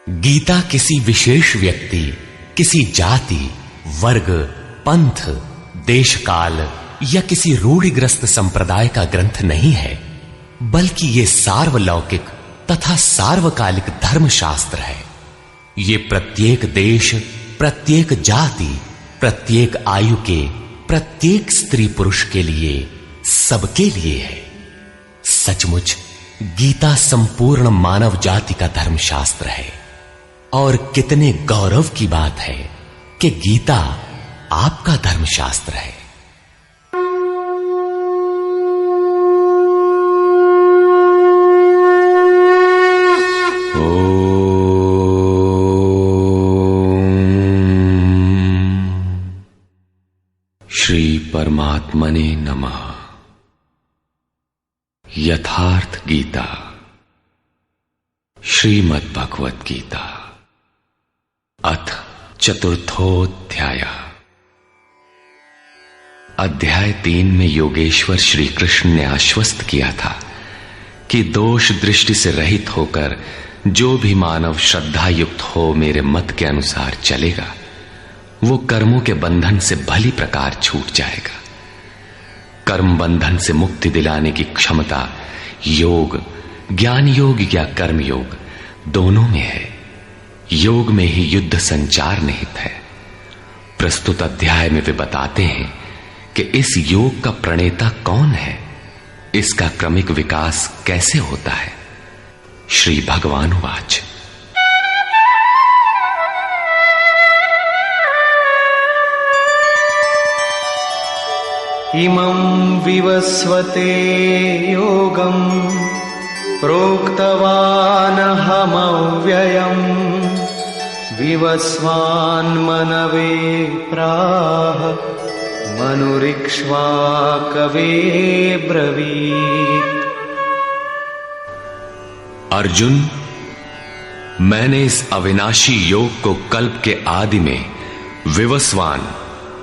गीता किसी विशेष व्यक्ति, किसी जाति, वर्ग, पंथ, देश काल या किसी रूढ़िग्रस्त संप्रदाय का ग्रंथ नहीं है, बल्कि ये सार्वलौकिक तथा सार्वकालिक धर्मशास्त्र है। ये प्रत्येक देश, प्रत्येक जाति, प्रत्येक आयु के, प्रत्येक स्त्री पुरुष के लिए, सबके लिए है। सचमुच गीता संपूर्ण मानव जाति का धर्मशास्त्र है और कितने गौरव की बात है कि गीता आपका धर्मशास्त्र है। श्री परमात्मने नमः। यथार्थ गीता, श्रीमद् भगवत गीता, अथ चतुर्थोऽध्याय। अध्याय 3 में योगेश्वर श्री कृष्ण ने आश्वस्त किया था कि दोष दृष्टि से रहित होकर जो भी मानव श्रद्धा युक्त हो मेरे मत के अनुसार चलेगा, वो कर्मों के बंधन से भली प्रकार छूट जाएगा। कर्म बंधन से मुक्ति दिलाने की क्षमता योग, ज्ञान योग या कर्म योग दोनों में है। योग में ही युद्ध संचार निहित है। प्रस्तुत अध्याय में वे बताते हैं कि इस योग का प्रणेता कौन है, इसका क्रमिक विकास कैसे होता है। श्री भगवानुवाच। इमं विवस्वते योगं प्रोक्तवानहमव्ययम् विवस्वान्मनवे प्राह मनुरिक्ष्वाकवे ब्रवीत्। अर्जुन, मैंने इस अविनाशी योग को कल्प के आदि में विवस्वान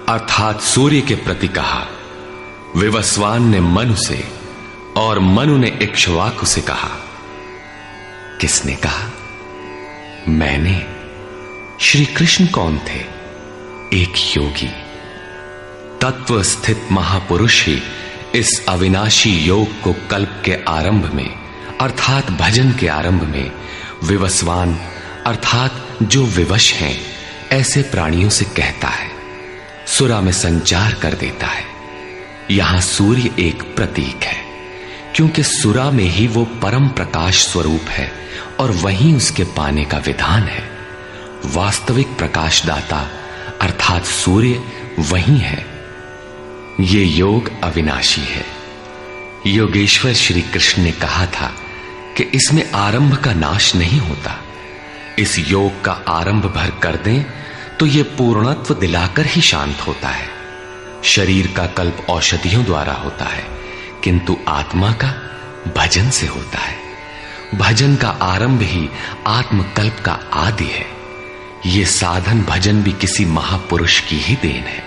अर्थात सूर्य के प्रति कहा। विवस्वान ने मनु से और मनु ने इक्ष्वाकु से कहा। किसने कहा? मैंने। श्री कृष्ण कौन थे? एक योगी, तत्व स्थित महापुरुष ही इस अविनाशी योग को कल्प के आरंभ में अर्थात भजन के आरंभ में विवस्वान अर्थात जो विवश हैं ऐसे प्राणियों से कहता है, सुरा में संचार कर देता है। यहां सूर्य एक प्रतीक है, क्योंकि सुरा में ही वो परम प्रकाश स्वरूप है और वहीं उसके पाने का विधान है। वास्तविक प्रकाशदाता अर्थात सूर्य वहीं है। ये योग अविनाशी है। योगेश्वर श्री कृष्ण ने कहा था कि इसमें आरंभ का नाश नहीं होता। इस योग का आरंभ भर कर दें तो ये पूर्णत्व दिलाकर ही शांत होता है। शरीर का कल्प औषधियों द्वारा होता है, किंतु आत्मा का भजन से होता है। भजन का आरंभ ही आत्मकल्प का आदि है। ये साधन भजन भी किसी महापुरुष की ही देन है।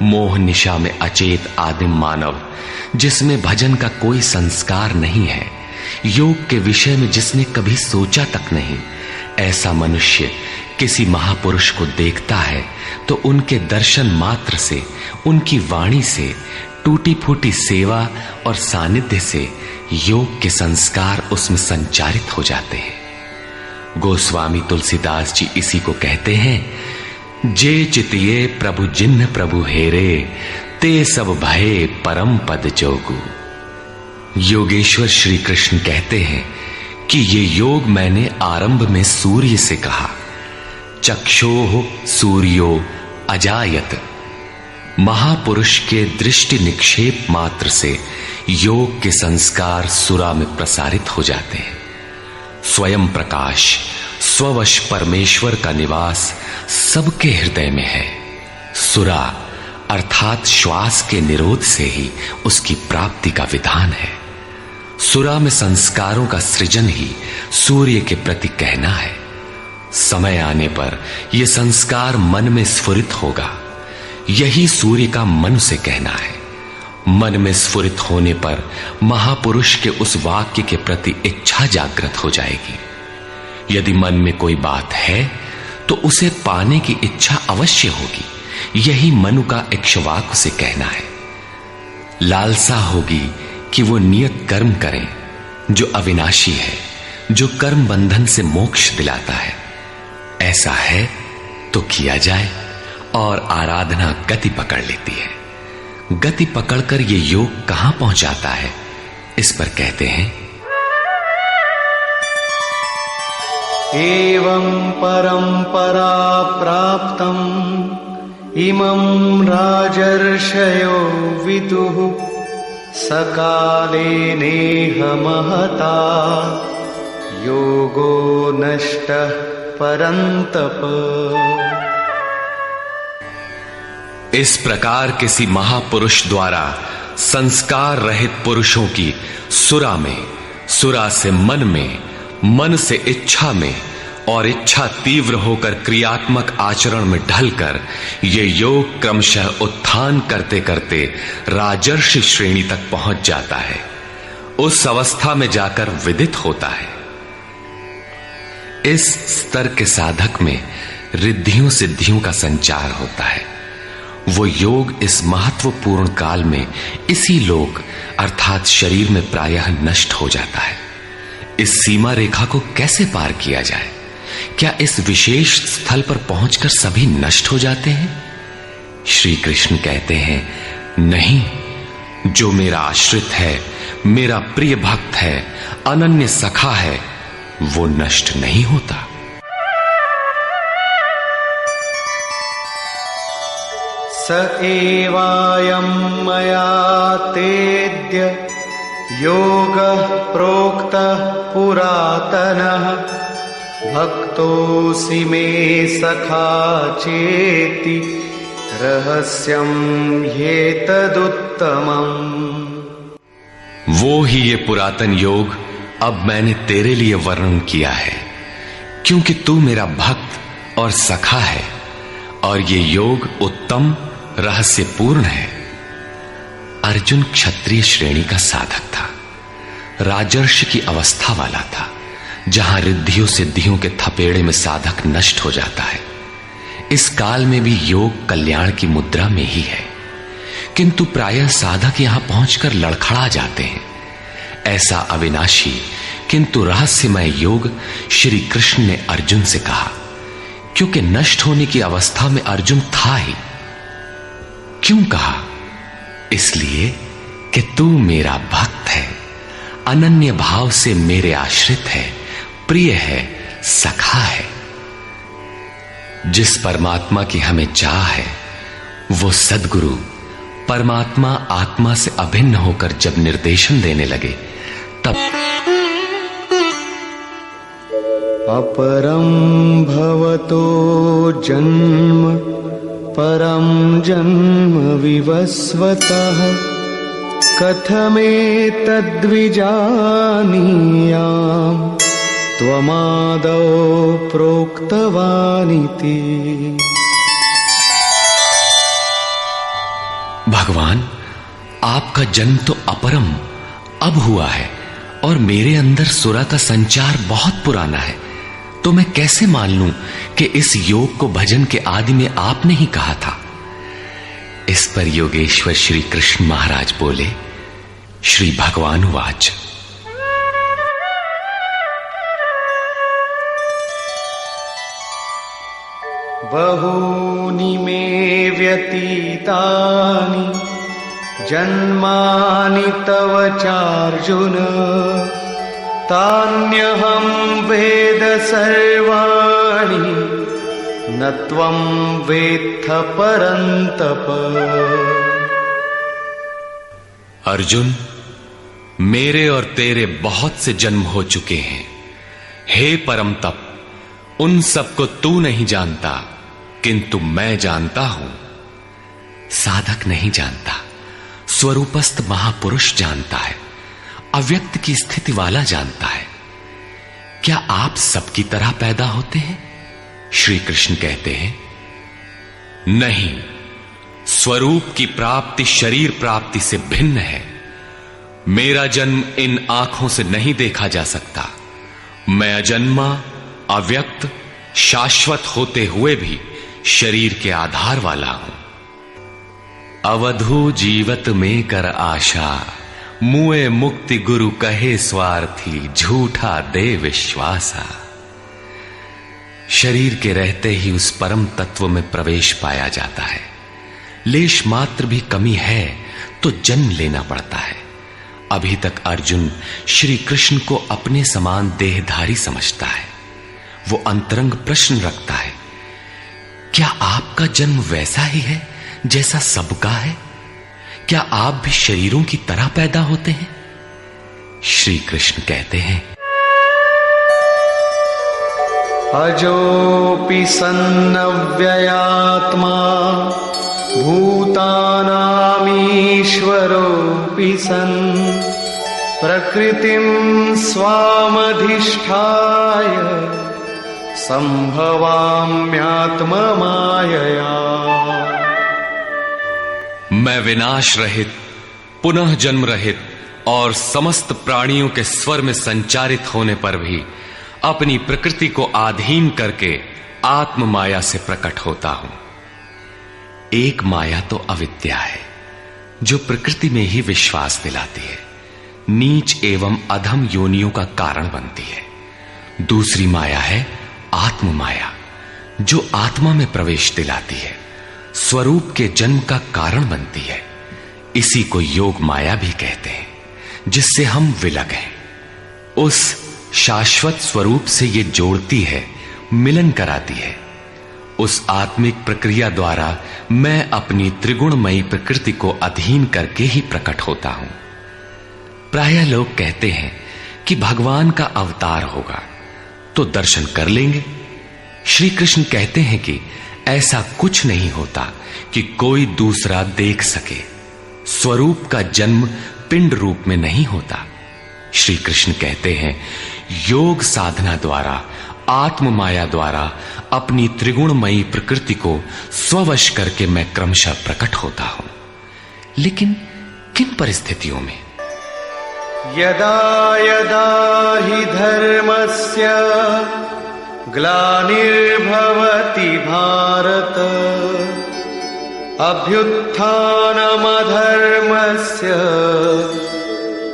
मोह निशा में अचेत आदिम मानव, जिसमें भजन का कोई संस्कार नहीं है, योग के विषय में जिसने कभी सोचा तक नहीं, ऐसा मनुष्य किसी महापुरुष को देखता है तो उनके दर्शन मात्र से, उनकी वाणी से, टूटी फूटी सेवा और सानिध्य से योग के संस्कार उसमें संचारित हो जाते हैं। गोस्वामी तुलसीदास जी इसी को कहते हैं, जे चितिये प्रभु जिन्ह प्रभु हेरे, ते सब भये परम पद जोगु। योगेश्वर श्री कृष्ण कहते हैं कि ये योग मैंने आरंभ में सूर्य से कहा। चक्षोः सूर्यो अजायत। महापुरुष के दृष्टि निक्षेप मात्र से योग के संस्कार सुरा में प्रसारित हो जाते हैं। स्वयं प्रकाश, स्ववश परमेश्वर का निवास सबके हृदय में है। सुरा अर्थात श्वास के निरोध से ही उसकी प्राप्ति का विधान है। सुरा में संस्कारों का सृजन ही सूर्य के प्रति कहना है। समय आने पर यह संस्कार मन में स्फुरित होगा। यही सूर्य का मन से कहना है। मन में स्फुरित होने पर महापुरुष के उस वाक्य के प्रति इच्छा जागृत हो जाएगी। यदि मन में कोई बात है तो उसे पाने की इच्छा अवश्य होगी। यही मनु का इक्ष्वाकु से कहना है। लालसा होगी कि वो नियत कर्म करें जो अविनाशी है, जो कर्म बंधन से मोक्ष दिलाता है। ऐसा है तो किया जाए, और आराधना गति पकड़ लेती है। गति पकड़कर ये योग कहां पहुंचाता है, इस पर कहते हैं, एवं परंपरा प्राप्तम् इमं राजर्षयो विदुः सकाले नेह महता योगो नष्टः परन्तप। इस प्रकार किसी महापुरुष द्वारा संस्कार रहित पुरुषों की सुरा में, सुरा से मन में, मन से इच्छा में, और इच्छा तीव्र होकर क्रियात्मक आचरण में ढलकर ये योग क्रमशः उत्थान करते करते राजर्षि श्रेणी तक पहुंच जाता है। उस अवस्था में जाकर विदित होता है। इस स्तर के साधक में रिद्धियों सिद्धियों का संचार होता है। वो योग इस महत्वपूर्ण काल में इसी लोक अर्थात शरीर में प्रायः नष्ट हो जाता है। इस सीमा रेखा को कैसे पार किया जाए? क्या इस विशेष स्थल पर पहुंचकर सभी नष्ट हो जाते हैं? श्री कृष्ण कहते हैं, नहीं, जो मेरा आश्रित है, मेरा प्रिय भक्त है, अनन्य सखा है, वो नष्ट नहीं होता। स एवायं मया तेद्य योगः प्रोक्तः पुरातनः भक्तोऽसि मे सखा चेति रहस्यं ह्येतदुत्तमम्। वो ही ये पुरातन योग अब मैंने तेरे लिए वर्णन किया है, क्योंकि तू मेरा भक्त और सखा है, और ये योग उत्तम रहस्यपूर्ण है। अर्जुन क्षत्रिय श्रेणी का साधक था, राजर्षि की अवस्था वाला था, जहां रिद्धियों सिद्धियों के थपेड़े में साधक नष्ट हो जाता है। इस काल में भी योग कल्याण की मुद्रा में ही है, किंतु प्रायः साधक यहां पहुंचकर लड़खड़ा जाते हैं। ऐसा अविनाशी किंतु रहस्यमय योग श्री कृष्ण ने अर्जुन से कहा, क्योंकि नष्ट होने की अवस्था में अर्जुन था ही। क्यों कहा? इसलिए कि तू मेरा भक्त है, अनन्य भाव से मेरे आश्रित है, प्रिय है, सखा है। जिस परमात्मा की हमें चाह है, वो सद्गुरु परमात्मा आत्मा से अभिन्न होकर जब निर्देशन देने लगे, तब अपरं भवतो जन्म परं जन्म विवस्वतः कथमेतद्विजानीयाम् त्वमादौ प्रोक्तवानिति। भगवान, आपका जन्म तो अपरम अब हुआ है, और मेरे अंदर सुरा का संचार बहुत पुराना है, तो मैं कैसे मान लूं कि इस योग को भजन के आदि में आपने ही कहा था। इस पर योगेश्वर श्री कृष्ण महाराज बोले, श्री भगवान वाच, बहूनि मे व्यतीतानि जन्मानि तव चार्जुन तान्यहं वेद सर्वाणि न त्वं वेत्थ परन्तप। अर्जुन, मेरे और तेरे बहुत से जन्म हो चुके हैं। हे परम तप, उन सबको तू नहीं जानता, किंतु मैं जानता हूं। साधक नहीं जानता, स्वरूपस्थ महापुरुष जानता है, अव्यक्त की स्थिति वाला जानता है। क्या आप सबकी तरह पैदा होते हैं? श्री कृष्ण कहते हैं, नहीं, स्वरूप की प्राप्ति शरीर प्राप्ति से भिन्न है। मेरा जन्म इन आंखों से नहीं देखा जा सकता। मैं अजन्मा, अव्यक्त शाश्वत होते हुए भी शरीर के आधार वाला हूं। अवधू जीवत में कर आशा, मुए मुक्ति गुरु कहे स्वार्थी, झूठा दे विश्वासा। शरीर के रहते ही उस परम तत्व में प्रवेश पाया जाता है। लेश मात्र भी कमी है तो जन्म लेना पड़ता है। अभी तक अर्जुन श्री कृष्ण को अपने समान देहधारी समझता है। वो अंतरंग प्रश्न रखता है, क्या आपका जन्म वैसा ही है जैसा सबका है? क्या आप भी शरीरों की तरह पैदा होते हैं? श्री कृष्ण कहते हैं, अजोपि सन्नव्ययात्मा, भूतानामीश्वरोऽपि सन्, प्रकृतिं स्वामधिष्ठाय संभवाम्यात्ममायया। मैं विनाश रहित, पुनः जन्म रहित और समस्त प्राणियों के स्वर में संचारित होने पर भी अपनी प्रकृति को अधीन करके आत्म माया से प्रकट होता हूं। एक माया तो अविद्या है जो प्रकृति में ही विश्वास दिलाती है, नीच एवं अधम योनियों का कारण बनती है। दूसरी माया है आत्म माया जो आत्मा में प्रवेश दिलाती है, स्वरूप के जन्म का कारण बनती है। इसी को योग माया भी कहते हैं, जिससे हम विलग हैं। उस शाश्वत स्वरूप से ये जोड़ती है, मिलन कराती है। उस आत्मिक प्रक्रिया द्वारा मैं अपनी त्रिगुणमयी प्रकृति को अधीन करके ही प्रकट होता हूं। प्रायः लोग कहते हैं कि भगवान का अवतार होगा तो दर्शन कर लेंगे। श्री कृष्ण कहते हैं कि ऐसा कुछ नहीं होता कि कोई दूसरा देख सके। स्वरूप का जन्म पिंड रूप में नहीं होता। श्री कृष्ण कहते हैं, योग साधना द्वारा, आत्म माया द्वारा अपनी त्रिगुणमयी प्रकृति को स्ववश करके मैं क्रमशः प्रकट होता हूं। लेकिन किन परिस्थितियों में? यदा यदा हि धर्मस्य ग्लानिर्भवति भारत, अभ्युत्थानमधर्मस्य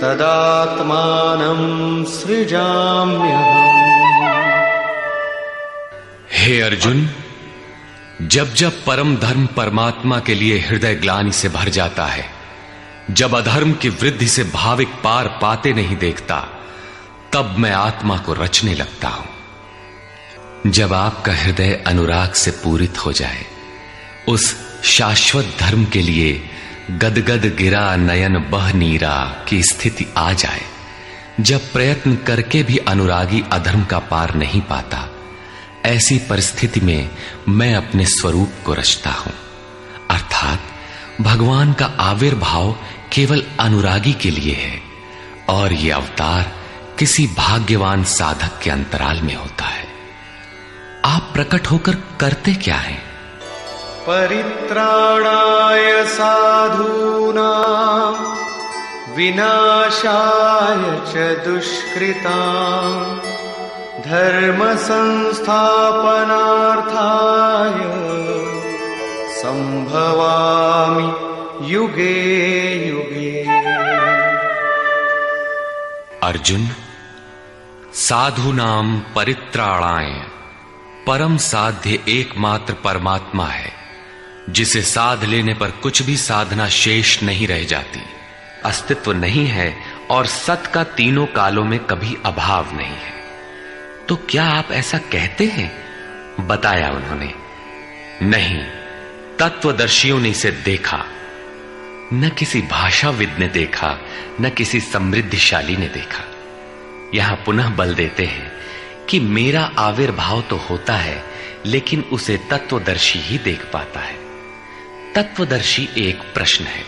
तदात्मानं सृजाम्यहम्। हे अर्जुन, जब जब परम धर्म परमात्मा के लिए हृदय ग्लानि से भर जाता है, जब अधर्म की वृद्धि से भाविक पार पाते नहीं देखता, तब मैं आत्मा को रचने लगता हूं। जब आपका हृदय अनुराग से पूरित हो जाए, उस शाश्वत धर्म के लिए गदगद गिरा नयन बह नीरा की स्थिति आ जाए, जब प्रयत्न करके भी अनुरागी अधर्म का पार नहीं पाता, ऐसी परिस्थिति में मैं अपने स्वरूप को रचता हूं। अर्थात भगवान का आविर्भाव केवल अनुरागी के लिए है और यह अवतार किसी भाग्यवान साधक के अंतराल में होता है। आप प्रकट होकर करते क्या हैं? परित्राणाय साधूनां विनाशाय च दुष्कृतां, धर्म संस्थापनार्थाय संभवामि युगे युगे। अर्जुन, साधूनां परित्राणाय, परम साध्य एकमात्र परमात्मा है, जिसे साध लेने पर कुछ भी साधना शेष नहीं रह जाती, अस्तित्व नहीं है और सत का तीनों कालों में कभी अभाव नहीं है। तो क्या आप ऐसा कहते हैं? बताया उन्होंने, नहीं, तत्वदर्शियों ने इसे देखा, न किसी भाषाविद ने देखा, न किसी समृद्धिशाली ने देखा। यहां पुनः बल देते हैं कि मेरा आविर्भाव तो होता है, लेकिन उसे तत्वदर्शी ही देख पाता है। तत्वदर्शी एक प्रश्न है।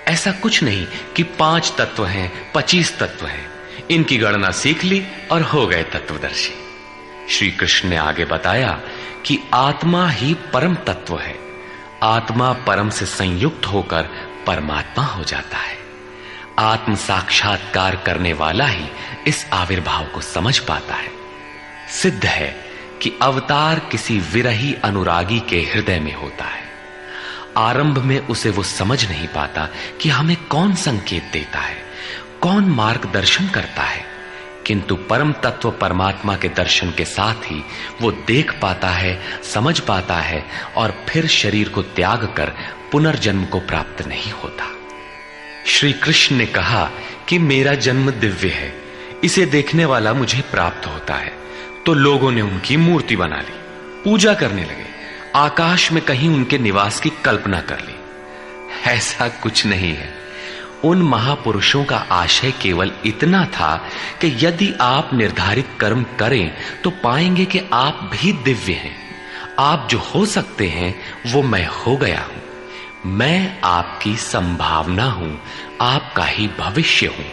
ऐसा कुछ नहीं कि 5 तत्व हैं, 25 तत्व हैं, इनकी गणना सीख ली और हो गए तत्वदर्शी। श्री कृष्ण ने आगे बताया कि आत्मा ही परम तत्व है। आत्मा परम से संयुक्त होकर परमात्मा हो जाता है। आत्म साक्षात्कार करने वाला ही इस आविर्भाव को समझ पाता है। सिद्ध है कि अवतार किसी विरही अनुरागी के हृदय में होता है। आरंभ में उसे वो समझ नहीं पाता कि हमें कौन संकेत देता है, कौन मार्गदर्शन करता है, किंतु परम तत्व परमात्मा के दर्शन के साथ ही वो देख पाता है, समझ पाता है और फिर शरीर को त्याग कर पुनर्जन्म को प्राप्त नहीं होता। श्री कृष्ण ने कहा कि मेरा जन्म दिव्य है, इसे देखने वाला मुझे प्राप्त होता है। तो लोगों ने उनकी मूर्ति बना ली, पूजा करने लगे, आकाश में कहीं उनके निवास की कल्पना कर ली। ऐसा कुछ नहीं है। उन महापुरुषों का आशय केवल इतना था कि यदि आप निर्धारित कर्म करें तो पाएंगे कि आप भी दिव्य हैं। आप जो हो सकते हैं वो मैं हो गया हूं। मैं आपकी संभावना हूं, आपका ही भविष्य हूं।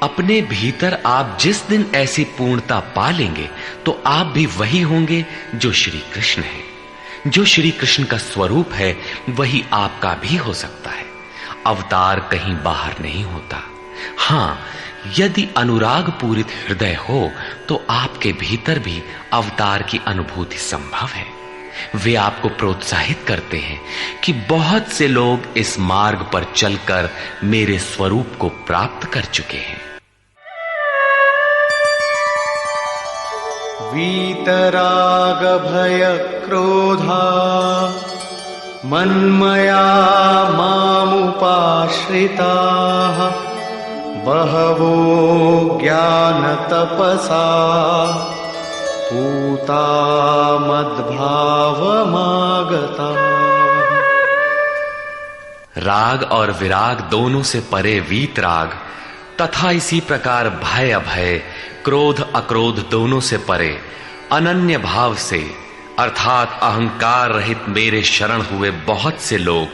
अपने भीतर आप जिस दिन ऐसी पूर्णता पा लेंगे तो आप भी वही होंगे जो श्री कृष्ण है। जो श्री कृष्ण का स्वरूप है वही आपका भी हो सकता है। अवतार कहीं बाहर नहीं होता। हां, यदि अनुराग पूरित हृदय हो तो आपके भीतर भी अवतार की अनुभूति संभव है। वे आपको प्रोत्साहित करते हैं कि बहुत से लोग इस मार्ग पर चलकर मेरे स्वरूप को प्राप्त कर चुके हैं। वीतराग भय क्रोधा मन्मया मामुपाश्रिताः बहवो ज्ञान तपसा पूता मद्भावमागता। राग और विराग दोनों से परे वीतराग तथा इसी प्रकार भय अभय, क्रोध अक्रोध दोनों से परे अनन्य भाव से अर्थात अहंकार रहित मेरे शरण हुए बहुत से लोग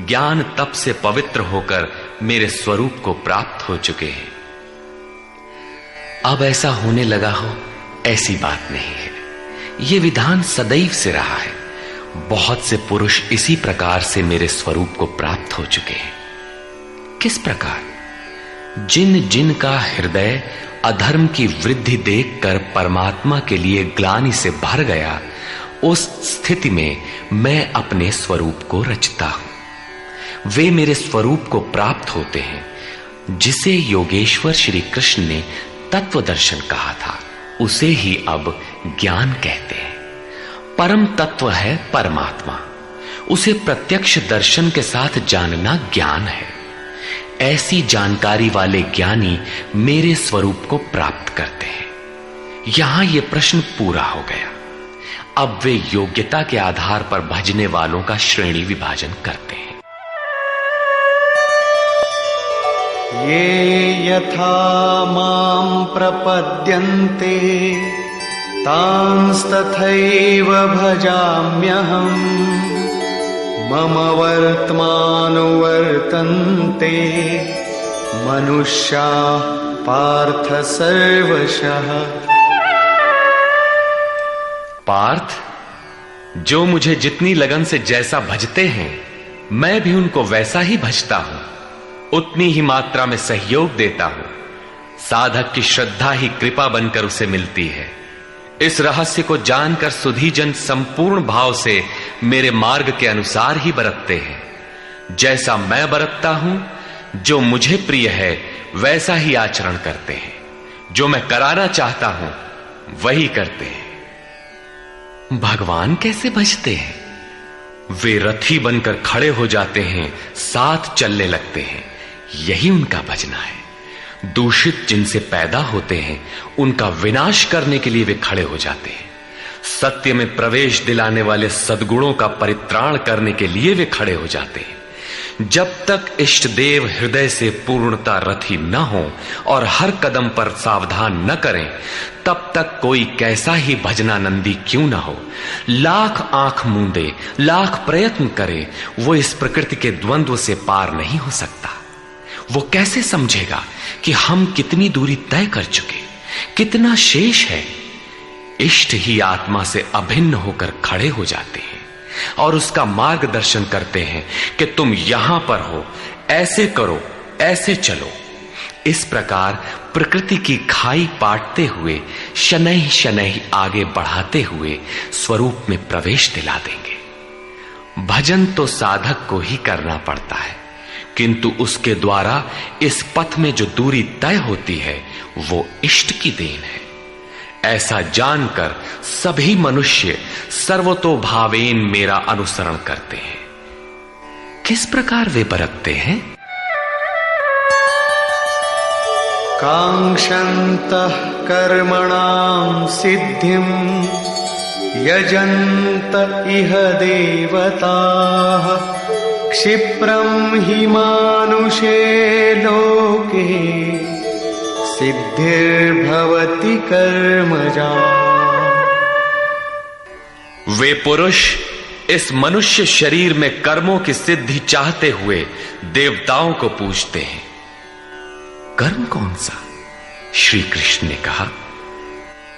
ज्ञान तप से पवित्र होकर मेरे स्वरूप को प्राप्त हो चुके हैं। अब ऐसा होने लगा हो ऐसी बात नहीं है। यह विधान सदैव से रहा है। बहुत से पुरुष इसी प्रकार से मेरे स्वरूप को प्राप्त हो चुके हैं। किस प्रकार? जिन जिन का हृदय अधर्म की वृद्धि देखकर परमात्मा के लिए ग्लानि से भर गया, उस स्थिति में मैं अपने स्वरूप को रचता हूं। वे मेरे स्वरूप को प्राप्त होते हैं, जिसे योगेश्वर श्री कृष्ण ने तत्व दर्शन कहा था, उसे ही अब ज्ञान कहते हैं। परम तत्व है परमात्मा, उसे प्रत्यक्ष दर्शन के साथ जानना ज्ञान है। ऐसी जानकारी वाले ज्ञानी मेरे स्वरूप को प्राप्त करते हैं। यहां यह प्रश्न पूरा हो गया। अब वे योग्यता के आधार पर भजने वालों का श्रेणी विभाजन करते हैं। ये यथा मां प्रपद्यन्ते तांस्तथैव भजाम्यहम् मम वर्त्मानुवर्तन्ते मनुष्याः पार्थ सर्वशः। पार्थ, जो मुझे जितनी लगन से जैसा भजते हैं मैं भी उनको वैसा ही भजता हूं, उतनी ही मात्रा में सहयोग देता हूं। साधक की श्रद्धा ही कृपा बनकर उसे मिलती है। इस रहस्य को जानकर सुधीजन संपूर्ण भाव से मेरे मार्ग के अनुसार ही बरतते हैं। जैसा मैं बरतता हूं, जो मुझे प्रिय है वैसा ही आचरण करते हैं। जो मैं कराना चाहता हूं वही करते हैं। भगवान कैसे भजते हैं? वे रथी बनकर खड़े हो जाते हैं, साथ चलने लगते हैं। यही उनका भजना है। दूषित जिनसे पैदा होते हैं उनका विनाश करने के लिए वे खड़े हो जाते हैं। सत्य में प्रवेश दिलाने वाले सद्गुणों का परित्राण करने के लिए वे खड़े हो जाते हैं। जब तक इष्ट देव हृदय से पूर्णता रथी न हो और हर कदम पर सावधान न करें, तब तक कोई कैसा ही भजनानंदी क्यों न हो, लाख आंख मूंदे, लाख प्रयत्न करे, वो इस प्रकृति के द्वंद्व से पार नहीं हो सकता। वो कैसे समझेगा कि हम कितनी दूरी तय कर चुके, कितना शेष है। इष्ट ही आत्मा से अभिन्न होकर खड़े हो जाते हैं और उसका मार्गदर्शन करते हैं कि तुम यहां पर हो, ऐसे करो, ऐसे चलो। इस प्रकार प्रकृति की खाई पाटते हुए शनैः शनैः आगे बढ़ाते हुए स्वरूप में प्रवेश दिला देंगे। भजन तो साधक को ही करना पड़ता है, किंतु उसके द्वारा इस पथ में जो दूरी तय होती है वो इष्ट की देन है। ऐसा जानकर सभी मनुष्य सर्वतोभावेन मेरा अनुसरण करते हैं। किस प्रकार वे बरतते हैं? कांक्षन्तः कर्मणां सिद्धिं यजन्त इह देवताः क्षिप्रं हि मानुषे लोके सिद्धिर्भवति कर्मजा। वे पुरुष इस मनुष्य शरीर में कर्मों की सिद्धि चाहते हुए देवताओं को पूजते हैं। कर्म कौन सा? श्री कृष्ण ने कहा,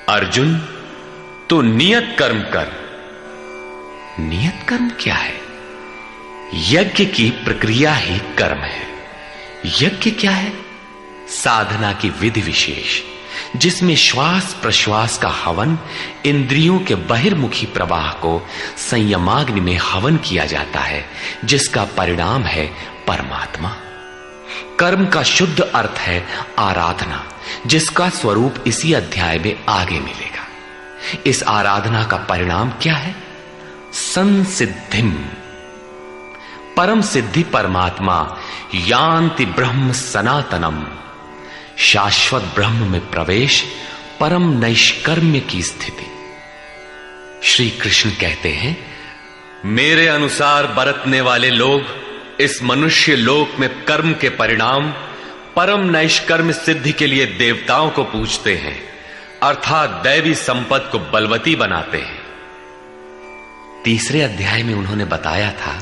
अर्जुन तू नियत कर्म कर। नियत कर्म क्या है? यज्ञ की प्रक्रिया ही कर्म है। यज्ञ क्या है? साधना की विधि विशेष, जिसमें श्वास प्रश्वास का हवन, इंद्रियों के बहिर्मुखी प्रवाह को संयमाग्नि में हवन किया जाता है, जिसका परिणाम है परमात्मा। कर्म का शुद्ध अर्थ है आराधना, जिसका स्वरूप इसी अध्याय में आगे मिलेगा। इस आराधना का परिणाम क्या है? संसिद्धिम, परम सिद्धि परमात्मा, यान्ति ब्रह्म सनातनम, शाश्वत ब्रह्म में प्रवेश, परम नैष्कर्म्य की स्थिति। श्री कृष्ण कहते हैं, मेरे अनुसार बरतने वाले लोग इस मनुष्य लोक में कर्म के परिणाम परम नैष्कर्म्य सिद्धि के लिए देवताओं को पूजते हैं, अर्थात दैवी संपत्ति को बलवती बनाते हैं। तीसरे अध्याय में उन्होंने बताया था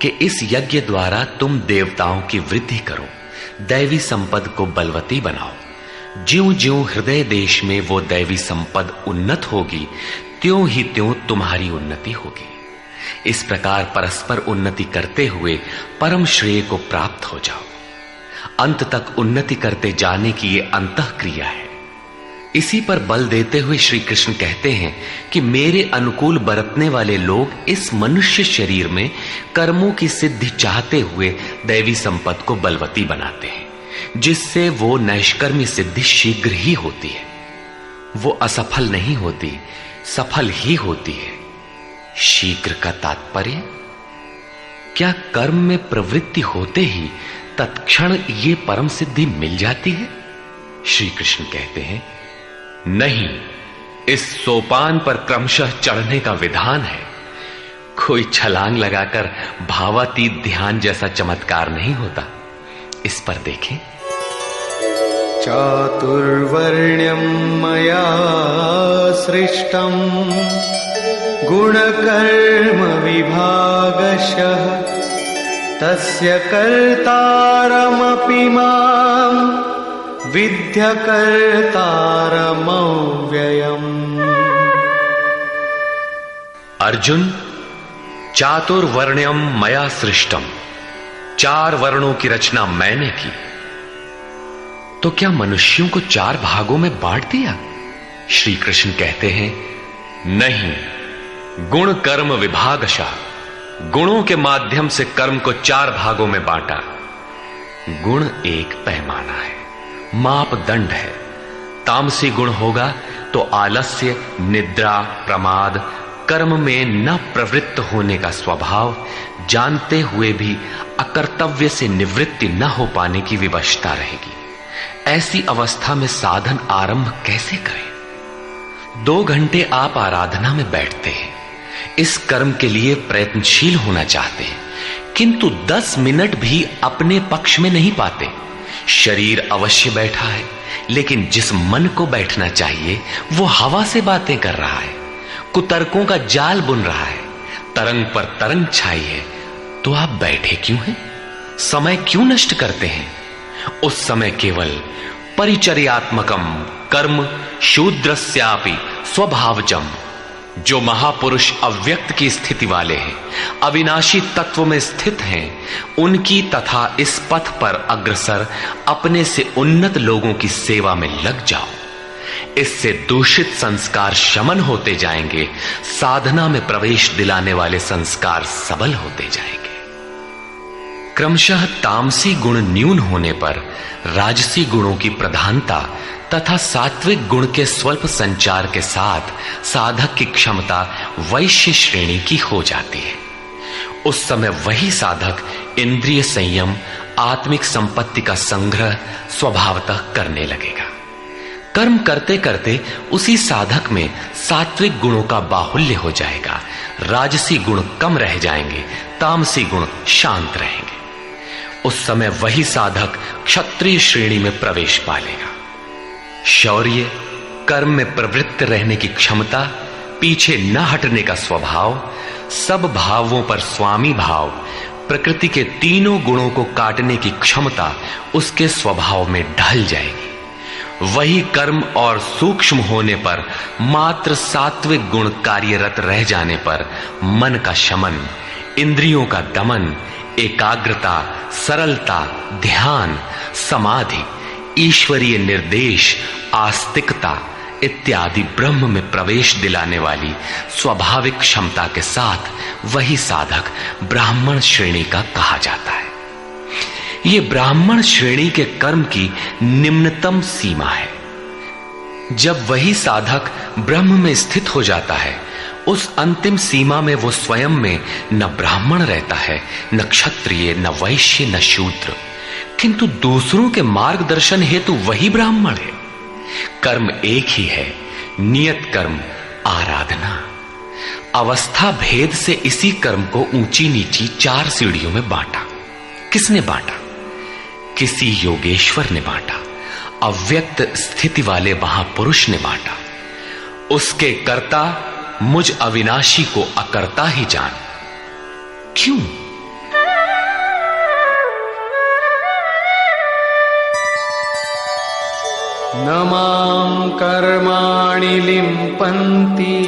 कि इस यज्ञ द्वारा तुम देवताओं की वृद्धि करो, दैवी संपद को बलवती बनाओ। ज्यों ज्यों हृदय देश में वो दैवी संपद उन्नत होगी, त्यों ही त्यों तुम्हारी उन्नति होगी। इस प्रकार परस्पर उन्नति करते हुए परम श्रेय को प्राप्त हो जाओ। अंत तक उन्नति करते जाने की ये अंतःक्रिया है। इसी पर बल देते हुए श्री कृष्ण कहते हैं कि मेरे अनुकूल बरतने वाले लोग इस मनुष्य शरीर में कर्मों की सिद्धि चाहते हुए दैवी संपत्ति को बलवती बनाते हैं, जिससे वो नैष्कर्म्य सिद्धि शीघ्र ही होती है। वो असफल नहीं होती, सफल ही होती है। शीघ्र का तात्पर्य, क्या कर्म में प्रवृत्ति होते ही तत्क्षण ये परम सिद्धि मिल जाती है? श्री कृष्ण कहते हैं, नहीं, इस सोपान पर क्रमशः चढ़ने का विधान है। कोई छलांग लगाकर भावातीत ध्यान जैसा चमत्कार नहीं होता। इस पर देखें, चातुर्वर्ण्यं मया सृष्टं गुणकर्म विभागशः तस्य कर्तारमपि मां विद्य कर्तारमव्ययम्। अर्जुन, चातुर्वर्ण्यम मया सृष्टम, 4 वर्णों की रचना मैंने की। तो क्या मनुष्यों को 4 भागों में बांट दिया? श्री कृष्ण कहते हैं, नहीं, गुण कर्म विभागशः, गुणों के माध्यम से कर्म को 4 भागों में बांटा। गुण एक पैमाना है, मापदंड है। तामसी गुण होगा तो आलस्य, निद्रा, प्रमाद, कर्म में न प्रवृत्त होने का स्वभाव, जानते हुए भी अकर्तव्य से निवृत्ति न हो पाने की विवशता रहेगी। ऐसी अवस्था में साधन आरंभ कैसे करें? 2 घंटे आप आराधना में बैठते हैं, इस कर्म के लिए प्रयत्नशील होना चाहते हैं, किंतु 10 मिनट भी अपने पक्ष में नहीं पाते। शरीर अवश्य बैठा है, लेकिन जिस मन को बैठना चाहिए वो हवा से बातें कर रहा है, कुतर्कों का जाल बुन रहा है, तरंग पर तरंग छाई है। तो आप बैठे क्यों हैं? समय क्यों नष्ट करते हैं? उस समय केवल परिचर्यात्मकम कर्म शूद्रस्यापि स्वभावजम, जो महापुरुष अव्यक्त की स्थिति वाले हैं, अविनाशी तत्व में स्थित हैं, उनकी तथा इस पथ पर अग्रसर अपने से उन्नत लोगों की सेवा में लग जाओ। इससे दूषित संस्कार शमन होते जाएंगे, साधना में प्रवेश दिलाने वाले संस्कार सबल होते जाएंगे। क्रमशः तामसी गुण न्यून होने पर राजसी गुणों की प्रधानता तथा सात्विक गुण के स्वल्प संचार के साथ साधक की क्षमता वैश्य श्रेणी की हो जाती है। उस समय वही साधक इंद्रिय संयम, आत्मिक संपत्ति का संग्रह स्वभावतः करने लगेगा। कर्म करते करते उसी साधक में सात्विक गुणों का बाहुल्य हो जाएगा, राजसी गुण कम रह जाएंगे, तामसी गुण शांत रहेंगे। उस समय वही साधक क्षत्रिय श्रेणी में प्रवेश पालेगा। शौर्य, कर्म में प्रवृत्त रहने की क्षमता, पीछे न हटने का स्वभाव, सब भावों पर स्वामी भाव, प्रकृति के तीनों गुणों को काटने की क्षमता उसके स्वभाव में ढल जाएगी। वही कर्म और सूक्ष्म होने पर मात्र सात्विक गुण कार्यरत रह जाने पर मन का शमन, इंद्रियों का दमन, एकाग्रता, सरलता, ध्यान, समाधि, ईश्वरीय निर्देश, आस्तिकता इत्यादि ब्रह्म में प्रवेश दिलाने वाली स्वाभाविक क्षमता के साथ वही साधक ब्राह्मण श्रेणी का कहा जाता है। ये ब्राह्मण श्रेणी के कर्म की निम्नतम सीमा है। जब वही साधक ब्रह्म में स्थित हो जाता है, उस अंतिम सीमा में वो स्वयं में न ब्राह्मण रहता है, न क्षत्रिय, न वैश्य, न शूद्र, किंतु दूसरों के मार्गदर्शन हेतु वही ब्राह्मण है। कर्म एक ही है, नियत कर्म आराधना। अवस्था भेद से इसी कर्म को ऊंची नीची 4 सीढ़ियों में बांटा। किसने बांटा? किसी योगेश्वर ने बांटा, अव्यक्त स्थिति वाले महापुरुष ने बांटा। उसके कर्ता मुझ अविनाशी को अकर्ता ही जान। क्यों? न मां कर्माणि लिम्पन्ति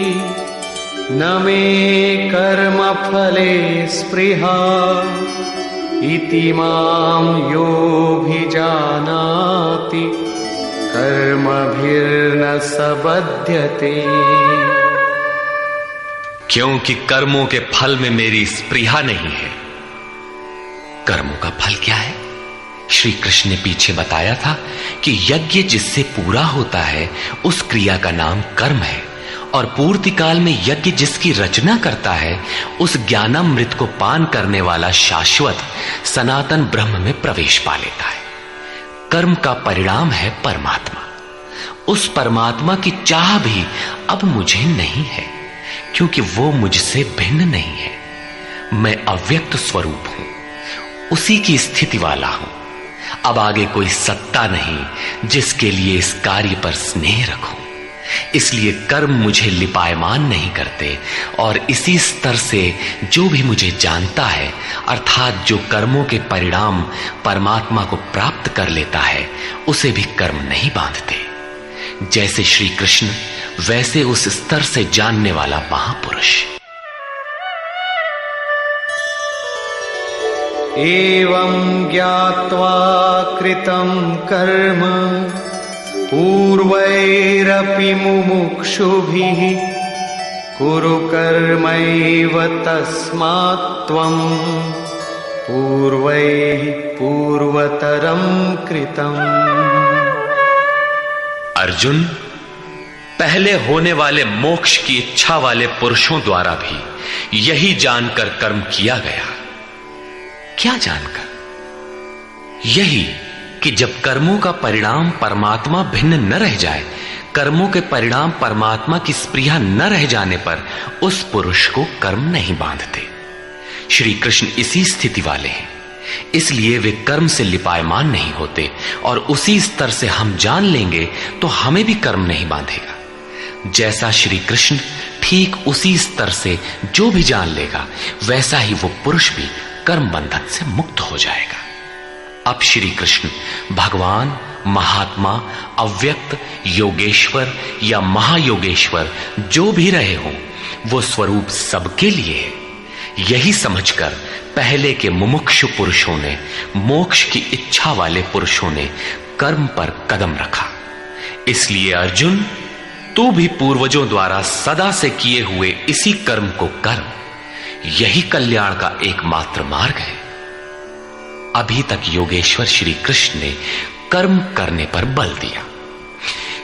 न मे कर्मफले स्पृहा इति मां योऽभिजानाति कर्मभिर्न स बध्यते। क्योंकि कर्मों के फल में मेरी स्पृहा नहीं है। कर्मों का फल क्या है? श्री कृष्ण ने पीछे बताया था कि यज्ञ जिससे पूरा होता है उस क्रिया का नाम कर्म है, और पूर्ति काल में यज्ञ जिसकी रचना करता है उस ज्ञानामृत को पान करने वाला शाश्वत सनातन ब्रह्म में प्रवेश पा लेता है। कर्म का परिणाम है परमात्मा। उस परमात्मा की चाह भी अब मुझे नहीं है, क्योंकि वो मुझसे भिन्न नहीं है। मैं अव्यक्त स्वरूप हूं, उसी की स्थिति वाला हूं। अब आगे कोई सत्ता नहीं जिसके लिए इस कार्य पर स्नेह रखूं। इसलिए कर्म मुझे लिपायमान नहीं करते, और इसी स्तर से जो भी मुझे जानता है, अर्थात जो कर्मों के परिणाम परमात्मा को प्राप्त कर लेता है, उसे भी कर्म नहीं बांधते। जैसे श्री कृष्ण, वैसे उस स्तर से जानने वाला महापुरुष। एवं ज्ञात्वा कृतं कर्म पूर्वैरपि मुमुक्षुभिः कुरु कर्मैव तस्मात् त्वं पूर्वैः पूर्वतरं कृतम्। अर्जुन, पहले होने वाले मोक्ष की इच्छा वाले पुरुषों द्वारा भी यही जानकर कर्म किया गया। क्या जानकर? यही कि जब कर्मों का परिणाम परमात्मा भिन्न न रह जाए, कर्मों के परिणाम परमात्मा की स्पृहा न रह जाने पर उस पुरुष को कर्म नहीं बांधते। श्री कृष्ण इसी स्थिति वाले हैं, इसलिए वे कर्म से लिपायमान नहीं होते, और उसी स्तर से हम जान लेंगे तो हमें भी कर्म नहीं बांधेगा। जैसा श्री कृष्ण ठीक उसी स्तर से जो भी जान लेगा, वैसा ही वो पुरुष भी कर्म बंधन से मुक्त हो जाएगा। अब श्री कृष्ण भगवान, महात्मा, अव्यक्त, योगेश्वर या महायोगेश्वर जो भी रहे हों, वो स्वरूप सबके लिए है। यही समझकर पहले के मुमुक्षु पुरुषों ने, मोक्ष की इच्छा वाले पुरुषों ने कर्म पर कदम रखा। इसलिए अर्जुन, तू भी पूर्वजों द्वारा सदा से किए हुए इसी कर्म को कर। यही कल्याण का एकमात्र मार्ग है। अभी तक योगेश्वर श्री कृष्ण ने कर्म करने पर बल दिया,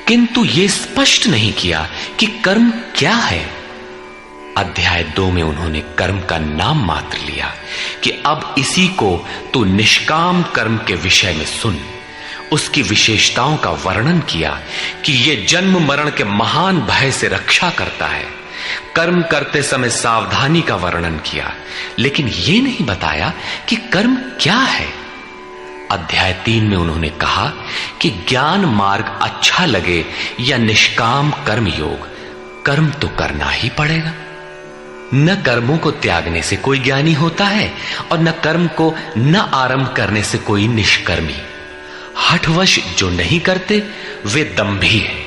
किंतु यह स्पष्ट नहीं किया कि कर्म क्या है। अध्याय 2 में उन्होंने कर्म का नाम मात्र लिया कि अब इसी को तू निष्काम कर्म के विषय में सुन। उसकी विशेषताओं का वर्णन किया कि यह जन्म मरण के महान भय से रक्षा करता है। कर्म करते समय सावधानी का वर्णन किया, लेकिन यह नहीं बताया कि कर्म क्या है। अध्याय 3 में उन्होंने कहा कि ज्ञान मार्ग अच्छा लगे या निष्काम कर्म योग, कर्म तो करना ही पड़ेगा। न कर्मों को त्यागने से कोई ज्ञानी होता है और न कर्म को न आरंभ करने से कोई निष्कर्मी। हठवश जो नहीं करते वे दंभी है।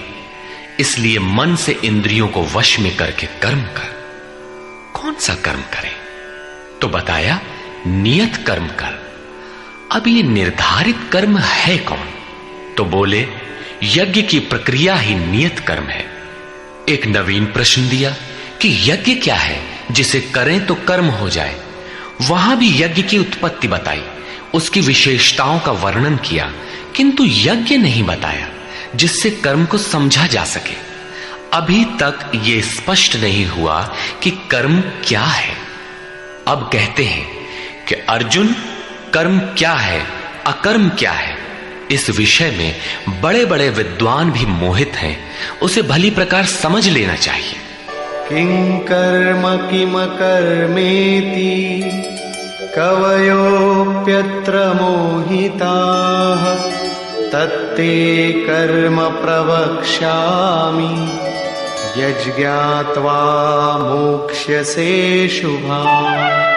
इसलिए मन से इंद्रियों को वश में करके कर्म कर। कौन सा कर्म करें? तो बताया नियत कर्म कर। अब ये निर्धारित कर्म है कौन? तो बोले यज्ञ की प्रक्रिया ही नियत कर्म है। एक नवीन प्रश्न दिया कि यज्ञ क्या है जिसे करें तो कर्म हो जाए। वहां भी यज्ञ की उत्पत्ति बताई, उसकी विशेषताओं का वर्णन किया, किंतु यज्ञ नहीं बताया जिससे कर्म को समझा जा सके। अभी तक यह स्पष्ट नहीं हुआ कि कर्म क्या है। अब कहते हैं कि अर्जुन, कर्म क्या है, अकर्म क्या है, इस विषय में बड़े बड़े विद्वान भी मोहित हैं। उसे भली प्रकार समझ लेना चाहिए। किं कर्म किम कर्मेति कवयोप्यत्र मोहिताः तत्ते कर्म प्रवक्ष्यामि यज्ञात्वा मोक्ष्यसे शुभाम्।